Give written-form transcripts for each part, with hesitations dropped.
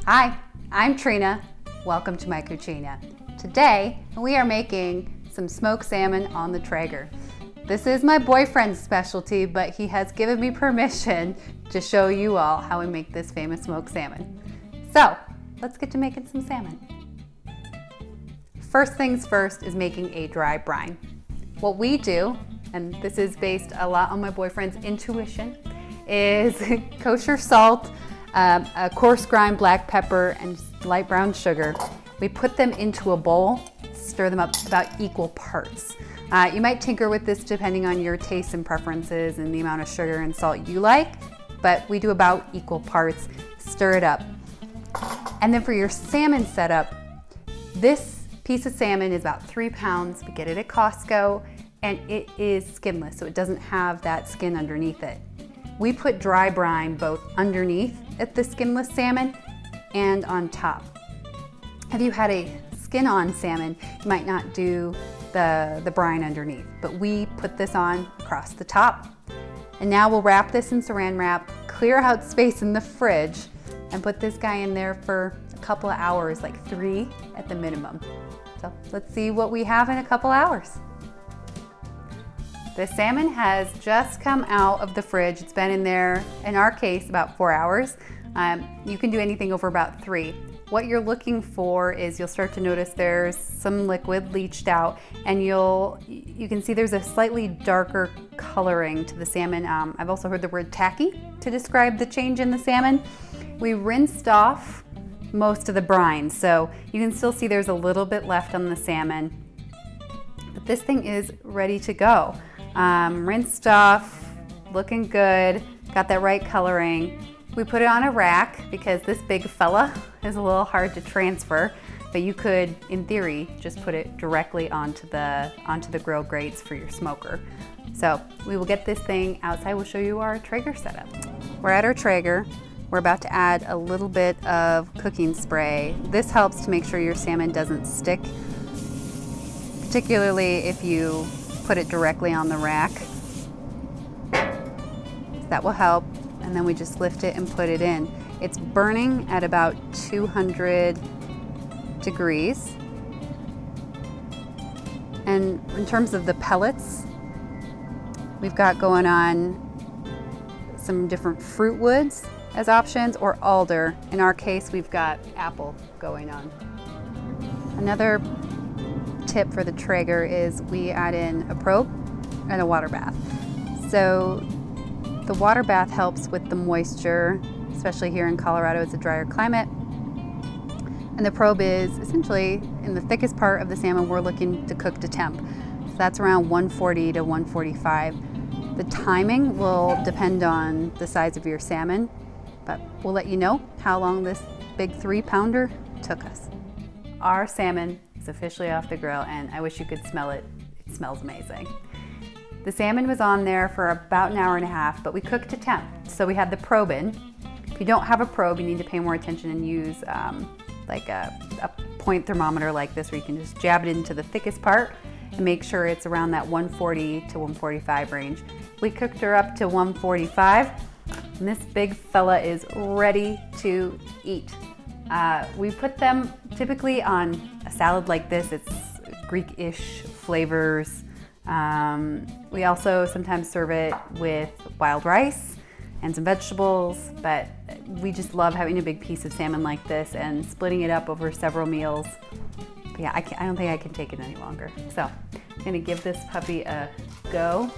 Hi, I'm Trina. Welcome to my cucina. Today we are making some smoked salmon on the Traeger. This is my boyfriend's specialty, but he has given me permission to show you all how we make this famous smoked salmon. So let's get to making some salmon. First things first is making a dry brine. What we do, and this is based a lot on my boyfriend's intuition, is kosher salt, a coarse grind black pepper, and light brown sugar. We put them into a bowl, stir them up about equal parts. You might tinker with this depending on your tastes and preferences and the amount of sugar and salt you like, but we do about equal parts. Stir it up. And then for your salmon setup, this piece of salmon is about 3 pounds. We get it at Costco, and it is skinless, so it doesn't have that skin underneath it. We put dry brine both underneath at the skinless salmon and on top. If you had a skin-on salmon, you might not do the brine underneath, but we put this on across the top. And now we'll wrap this in saran wrap, clear out space in the fridge, and put this guy in there for a couple of hours, like 3 at the minimum. So let's see what we have in a couple hours. The salmon has just come out of the fridge. It's been in there, in our case, about 4 hours. You can do anything over about 3. What you're looking for is you'll start to notice there's some liquid leached out, and you can see there's a slightly darker coloring to the salmon. I've also heard the word tacky to describe the change in the salmon. We rinsed off most of the brine, so you can still see there's a little bit left on the salmon, but this thing is ready to go. Rinsed off, looking good, got that right coloring. We put it on a rack because this big fella is a little hard to transfer, but you could, in theory, just put it directly onto the grill grates for your smoker. So we will get this thing outside. We'll show you our Traeger setup. We're at our Traeger. We're about to add a little bit of cooking spray. This helps to make sure your salmon doesn't stick, particularly if you put it directly on the rack. So that will help. And then we just lift it and put it in. It's burning at about 200 degrees. And in terms of the pellets, we've got going on some different fruit woods as options, or alder. In our case, we've got apple going on. Another tip for the Traeger is we add in a probe and a water bath. So the water bath helps with the moisture, especially here in Colorado. It's a drier climate. And the probe is essentially in the thickest part of the salmon we're looking to cook to temp. So that's around 140 to 145. The timing will depend on the size of your salmon, but we'll let you know how long this big 3-pounder took us. Our salmon is officially off the grill, and I wish you could smell it. It smells amazing. The salmon was on there for about an hour and a half, but we cooked to temp, so we had the probe in. If you don't have a probe, you need to pay more attention and use like a point thermometer like this, where you can just jab it into the thickest part and make sure it's around that 140 to 145 range. We cooked her up to 145, and this big fella is ready to eat. We put them typically on a salad like this. It's Greek-ish flavors. We also sometimes serve it with wild rice and some vegetables, but we just love having a big piece of salmon like this and splitting it up over several meals. But yeah, I don't think I can take it any longer. So I'm gonna give this puppy a go.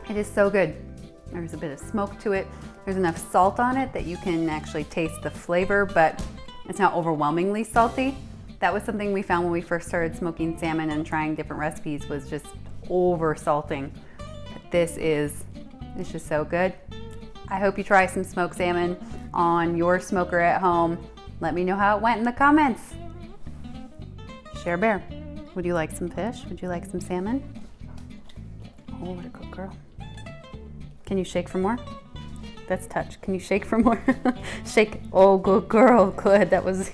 It is so good. There's a bit of smoke to it. There's enough salt on it that you can actually taste the flavor, but it's not overwhelmingly salty. That was something we found when we first started smoking salmon and trying different recipes, was just over salting. But this is, it's just so good. I hope you try some smoked salmon on your smoker at home. Let me know how it went in the comments. Share Bear, would you like some fish? Would you like some salmon? Oh, what a good girl. Can you shake for more? That's touch. Can you shake for more? Shake. Oh, good girl. Good. That was